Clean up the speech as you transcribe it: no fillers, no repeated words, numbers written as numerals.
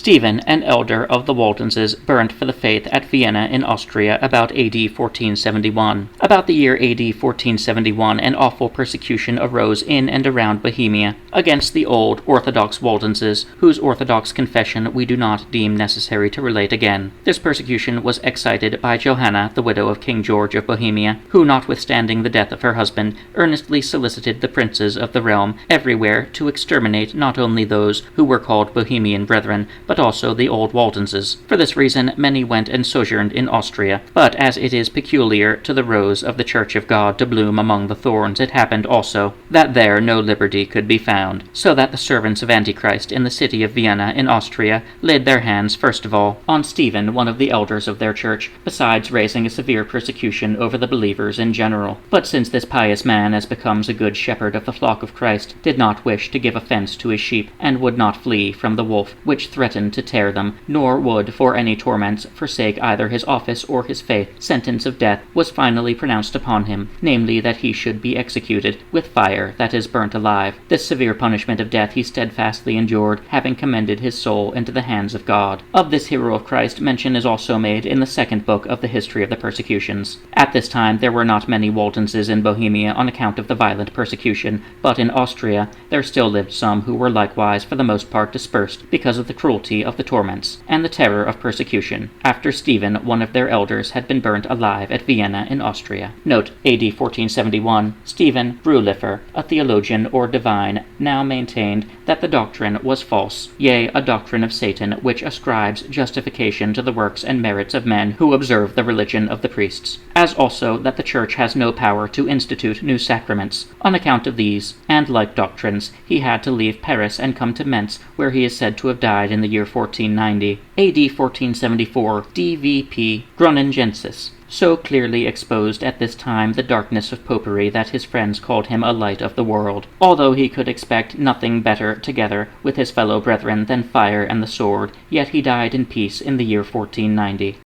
Stephen, an elder of the Waldenses, burnt for the faith at Vienna in Austria about A.D. 1471. About the year A.D. 1471, an awful persecution arose in and around Bohemia against the old Orthodox Waldenses, whose Orthodox confession we do not deem necessary to relate again. This persecution was excited by Johanna, the widow of King George of Bohemia, who, notwithstanding the death of her husband, earnestly solicited the princes of the realm everywhere to exterminate not only those who were called Bohemian brethren, but also the old Waldenses. For this reason many went and sojourned in Austria, but as it is peculiar to the rose of the Church of God to bloom among the thorns, it happened also that there no liberty could be found, so that the servants of Antichrist in the city of Vienna in Austria laid their hands first of all on Stephen, one of the elders of their church, besides raising a severe persecution over the believers in general. But since this pious man, as becomes a good shepherd of the flock of Christ, did not wish to give offense to his sheep, and would not flee from the wolf which threatened to tear them, nor would for any torments forsake either his office or his faith, sentence of death was finally pronounced upon him, namely that he should be executed with fire, that is, burnt alive. This severe punishment of death he steadfastly endured, having commended his soul into the hands of God. Of this hero of Christ mention is also made in the second book of the history of the persecutions. At this time there were not many Waldenses in Bohemia on account of the violent persecution, but in Austria there still lived some who were likewise for the most part dispersed because of the cruelty of the torments and the terror of persecution, after Stephen, one of their elders, had been burnt alive at Vienna in Austria. Note, A.D. 1471, Stephen Brülifer, a theologian or divine, now maintained that the doctrine was false, yea, a doctrine of Satan, which ascribes justification to the works and merits of men who observe the religion of the priests, as also that the Church has no power to institute new sacraments. On account of these and like doctrines, he had to leave Paris and come to Mentz, where he is said to have died in the year 1490. A.D. 1474, D.V.P. Grunengensis, so clearly exposed at this time the darkness of popery that his friends called him a light of the world, although he could expect nothing better together with his fellow brethren than fire and the sword, yet he died in peace in the year 1490.